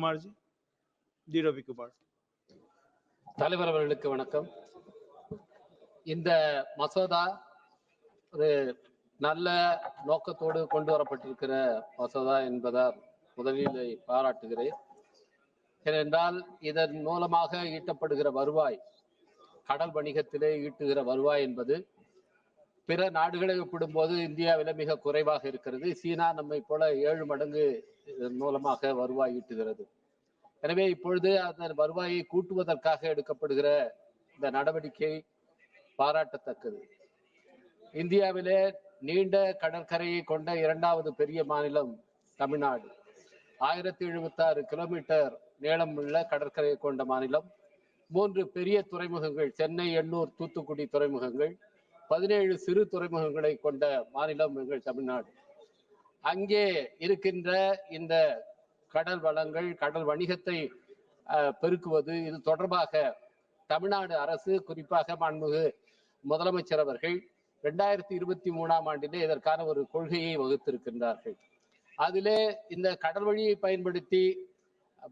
Kumar ji, D Ravi Kumar. தலைவர் அவர்களுக்கு வணக்கம். இந்த மசோதா ஒரு நல்ல நோக்கத்தோடு கொண்டு வரப்பட்டிருக்கிற மசோதா என்பதால் முதலில் பாராட்டுகிறேன். ஏனென்றால் இதன் மூலமாக ஈட்டப்படுகிற வருவாய், கடல் வணிகத்திலே ஈட்டுகிற வருவாய் என்பது பிற நாடுகளை ஒப்பிடும்போது இந்தியாவில் மிக குறைவாக இருக்கிறது. சீனா நம்மை போல 7 மடங்கு இதன் மூலமாக வருவாய் ஈட்டுகிறது. எனவே இப்பொழுது அந்த வருவாயை கூட்டுவதற்காக எடுக்கப்படுகிற இந்த நடவடிக்கை பாராட்டத்தக்கது. இந்தியாவிலே நீண்ட கடற்கரையை கொண்ட 2வது பெரிய மாநிலம் தமிழ்நாடு. 1076 கிலோமீட்டர் நீளம் உள்ள கடற்கரையை கொண்ட மாநிலம். 3 பெரிய துறைமுகங்கள், சென்னை, எண்ணூர், தூத்துக்குடி துறைமுகங்கள், 17 சிறு துறைமுகங்களை கொண்ட மாநிலம் எங்கள் தமிழ்நாடு. அங்கே இருக்கின்ற இந்த கடல் வளங்கள், கடல் வணிகத்தை பெருக்குவது, இது தொடர்பாக தமிழ்நாடு அரசு, குறிப்பாக மாண்புமிகு முதலமைச்சர் அவர்கள் 2023ஆம் ஆண்டிலே இதற்கான ஒரு கொள்கையை வகுத்திருக்கின்றார்கள். அதிலே இந்த கடல் வழியை பயன்படுத்தி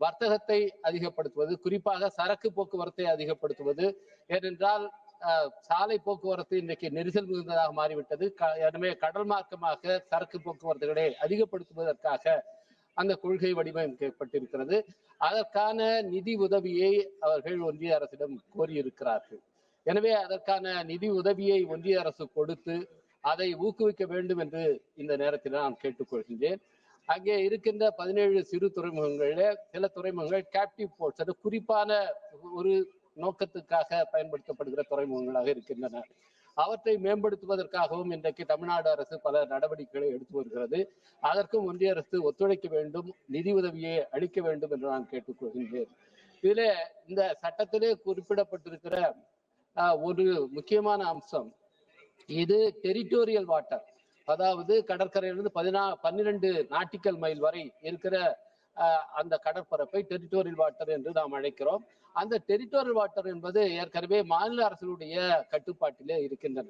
வர்த்தகத்தை அதிகப்படுத்துவது, குறிப்பாக சரக்கு போக்குவரத்தை அதிகப்படுத்துவது. ஏனென்றால் சாலை போக்குவரத்து இன்றைக்கு நெரிசல் மிகுந்ததாக மாறிவிட்டது. எனவே கடல் மார்க்கமாக சரக்கு போக்குவரத்துகளை அதிகப்படுத்துவதற்காக அந்த கொள்கை வடிவமைக்கப்பட்டிருக்கிறது. அதற்கான நிதி உதவியை அவர்கள் ஒன்றிய அரசிடம் கோரியிருக்கிறார்கள். எனவே அதற்கான நிதி உதவியை ஒன்றிய அரசு கொடுத்து அதை ஊக்குவிக்க வேண்டும் என்று இந்த நேரத்தில் நான் கேட்டுக்கொள்கின்றேன். அங்கே இருக்கின்ற 17 சிறு துறைமுகங்களில் சில துறைமுகங்கள் கேப்டிவ் போர்ட்ஸ், அது குறிப்பான ஒரு நோக்கத்துக்காக பயன்படுத்தப்படுகிற துறைமுகங்களாக இருக்கின்றன. அவற்றை மேம்படுத்துவதற்காகவும் இன்றைக்கு தமிழ்நாடு அரசு பல நடவடிக்கைகளை எடுத்து வருகிறது. அதற்கும் ஒன்றிய அரசு ஒத்துழைக்க வேண்டும், நிதி உதவியை அளிக்க வேண்டும் என்று நான் கேட்டுக்கொள்கின்றேன். இதிலே இந்த சட்டத்திலே குறிப்பிடப்பட்டிருக்கிற ஒரு முக்கியமான அம்சம், இது டெரிட்டோரியல் வாட்டர், அதாவது கடற்கரையிலிருந்து 12 நாட்டிக்கல் மைல் வரை இருக்கிற அந்த கடற்பரப்பை டெரிட்டோரியல் வாட்டர் என்று நாம் அழைக்கிறோம். அந்த டெரிட்டோரியல் வாட்டர் என்பது ஏற்கனவே மாநில அரசுடைய கட்டுப்பாட்டிலே இருக்கின்றன.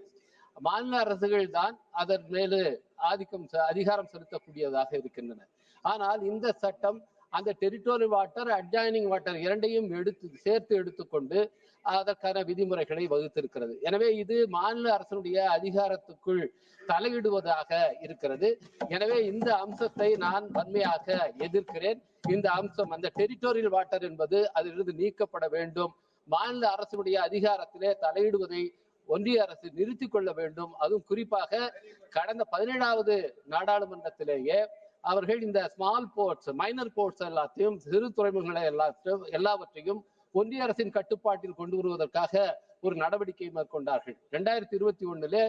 மாநில அரசுகள் தான் அதன் மேலே அதிகாரம் செலுத்தக்கூடியதாக இருக்கின்றன. ஆனால் இந்த சட்டம் அந்த டெரிட்டோரியல் வாட்டர், அட்ஜாயினிங் வாட்டர் இரண்டையும் சேர்த்து எடுத்துக்கொண்டு அதற்கான விதிமுறைகளை வகுத்திருக்கிறது. எனவே இது மாநில அரசுடைய அதிகாரத்துக்குள் தலையிடுவதாக இருக்கிறது. எனவே இந்த அம்சத்தை நான் வன்மையாக எதிர்க்கிறேன். இந்த அம்சம், அந்த டெரிட்டோரியல் வாட்டர் என்பது அதிலிருந்து நீக்கப்பட வேண்டும். மாநில அரசுடைய அதிகாரத்திலே தலையிடுவதை ஒன்றிய அரசு நிறுத்திக் கொள்ள வேண்டும். அதுவும் குறிப்பாக கடந்த 17வது நாடாளுமன்றத்திலேயே அவர்கள் இந்த ஸ்மால் போர்ட்ஸ், மைனர் போர்ட்ஸ் எல்லாத்தையும், சிறு துறைமுகங்களை எல்லாவற்றையும் ஒன்றிய அரசின் கட்டுப்பாட்டில் கொண்டு வருவதற்காக ஒரு நடவடிக்கை மேற்கொண்டார்கள். 2021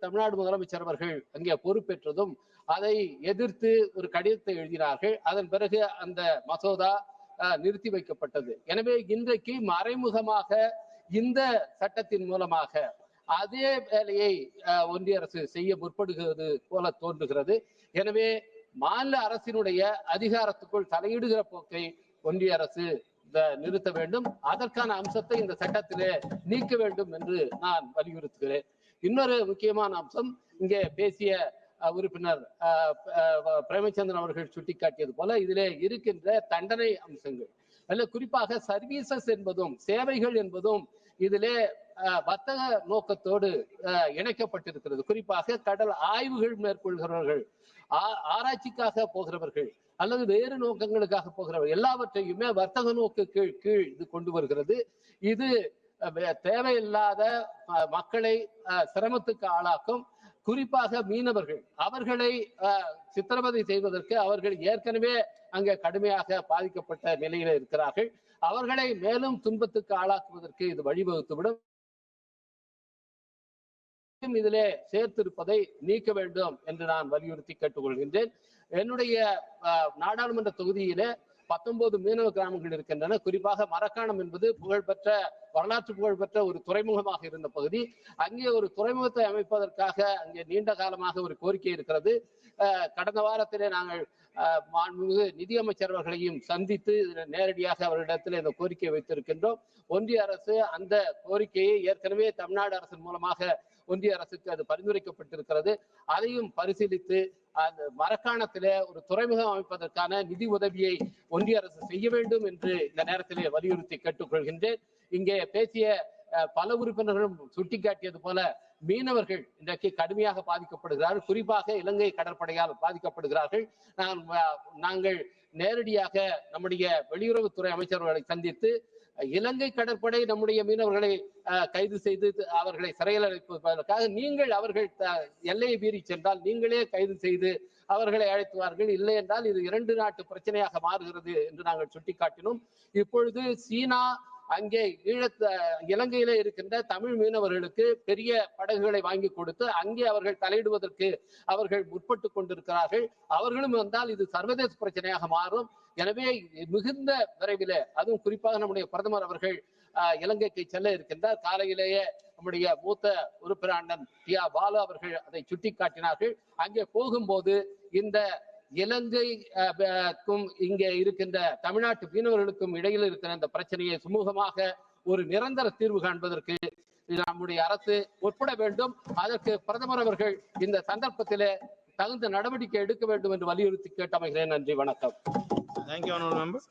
தமிழ்நாடு முதலமைச்சர் அவர்கள் அங்கே பொறுப்பேற்றதும் அதை எதிர்த்து ஒரு கடிதத்தை எழுதினார்கள். அதன் பிறகு அந்த மசோதா நிறுத்தி வைக்கப்பட்டது. எனவே இன்றைக்கு மறைமுகமாக இந்த சட்டத்தின் மூலமாக அதே வேலையை ஒன்றிய அரசு செய்ய முற்படுகிறது போல தோன்றுகிறது. எனவே மாநில அரசினுடைய அதிகாரத்துக்குள் தலையிடுகிற போக்கை ஒன்றிய அரசு நிறுத்த வேண்டும். அதற்கான அம்சத்தை இந்த சட்டத்திலே நீக்க வேண்டும் என்று நான் வலியுறுத்துகிறேன். இன்னொரு முக்கியமான அம்சம், இங்கே பேசிய உறுப்பினர் பிரேமச்சந்திரன் அவர்கள் சுட்டிக்காட்டியது போல இதிலே இருக்கின்ற தண்டனை அம்சங்கள், அல்ல குறிப்பாக சர்வீசஸ் என்பதும் சேவைகள் என்பதும் இதிலே வர்த்தக நோக்கத்தோடு இணைக்கப்பட்டிருக்கிறது. குறிப்பாக கடல் ஆய்வுகள் மேற்கொள்கிறவர்கள், ஆராய்ச்சிக்காக போகிறவர்கள் அல்லது வேறு நோக்கங்களுக்காக போகிறவர்கள் எல்லாவற்றையுமே வர்த்தக நோக்கு கீழ் இது கொண்டு வருகிறது. இது தேவையில்லாத மக்களை சிரமத்துக்கு ஆளாக்கும். குறிப்பாக மீனவர்கள், அவர்களை சித்திரவதை செய்வதற்கு அவர்கள் ஏற்கனவே அங்கே கடுமையாக பாதிக்கப்பட்ட நிலையில இருக்கிறார்கள். அவர்களை மேலும் துன்பத்துக்கு ஆளாக்குவதற்கு இது வழிவகுத்துவிடும். இதிலே சேர்த்திருப்பதை நீக்க வேண்டும் என்று நான் வலியுறுத்தி கேட்டுக்கொள்கின்றேன். என்னுடைய நாடாளுமன்ற தொகுதியிலே 19 மீனவ கிராமங்கள் இருக்கின்றன. குறிப்பாக மரக்காணம் என்பது புகழ்பெற்ற வரலாற்று புகழ்பெற்ற ஒரு துறைமுகமாக இருந்த பகுதி. அங்கே ஒரு துறைமுகத்தை அமைப்பதற்காக அங்கே நீண்ட காலமாக ஒரு கோரிக்கை இருக்கிறது. கடந்த வாரத்திலே நாங்கள் மாண்புமிகு நிதியமைச்சர் அவர்களையும் சந்தித்து நேரடியாக அவர்களிடத்தில் இந்த கோரிக்கை வைத்திருக்கின்றோம். ஒன்றிய அரசு அந்த கோரிக்கையை ஏற்கனவே தமிழ்நாடு அரசின் மூலமாக ஒன்றிய அரசுக்கு அது பரிந்துரைக்கப்பட்டிருக்கிறது. அதையும் பரிசீலித்து அந்த மரக்காணத்திலே ஒரு துறைமுகம் அமைப்பதற்கான நிதி உதவியை ஒன்றிய அரசு செய்ய வேண்டும் என்று இந்த நேரத்திலே வலியுறுத்தி கேட்டுக்கொள்கின்றேன். இங்கே பேசிய பல உறுப்பினர்களும் சுட்டிக்காட்டியது போல மீனவர்கள் இன்றைக்கு கடுமையாக பாதிக்கப்படுகிறார்கள். குறிப்பாக இலங்கை கடற்படையால் பாதிக்கப்படுகிறார்கள். நாங்கள் நேரடியாக நம்முடைய வெளியுறவுத்துறை அமைச்சர்களை சந்தித்து இலங்கை கடற்படை நம்முடைய மீனவர்களை கைது செய்து அவர்களை சிறையில் அடைப்பதற்காக நீங்கள் அவர்கள் எல்லையை மீறி சென்றால் நீங்களே கைது செய்து அவர்களை அழைத்துவார்கள், இல்லை என்றால் இது 2 நாட்டு பிரச்சனையாக மாறுகிறது என்று நாங்கள் சுட்டிக்காட்டினோம். இப்பொழுது சீனா அங்கே இலங்கையில இருக்கின்ற தமிழ் மீனவர்களுக்கு பெரிய படகுகளை வாங்கி கொடுத்து அங்கே அவர்கள் தலையிடுவதற்கு அவர்கள் முற்பட்டு கொண்டிருக்கிறார்கள். அவர்களும் வந்தால் இது சர்வதேச பிரச்சனையாக மாறும். எனவே மிகுந்த விரைவில், அதுவும் குறிப்பாக நம்முடைய பிரதமர் அவர்கள் இலங்கைக்கு செல்ல இருக்கின்றார். காலையிலேயே நம்முடைய மூத்த உறுப்பினர் அண்ணன் டி ஆர் பாலு அவர்கள் அதை சுட்டிக்காட்டினார்கள். அங்கே போகும்போது இந்த இலங்கைக்கும் இங்கே இருக்கின்ற தமிழ்நாட்டு மீனவர்களுக்கும் இடையில் இருக்கிற இந்த பிரச்சனையை சுமூகமாக ஒரு நிரந்தர தீர்வு காண்பதற்கு நம்முடைய அரசு உட்பட வேண்டும். அதற்கு பிரதமர் அவர்கள் இந்த சந்தர்ப்பத்திலே தகுந்த நடவடிக்கை எடுக்க வேண்டும் என்று வலியுறுத்தி கேட்டமைகிறேன். நன்றி, வணக்கம். Thank you, honorable member.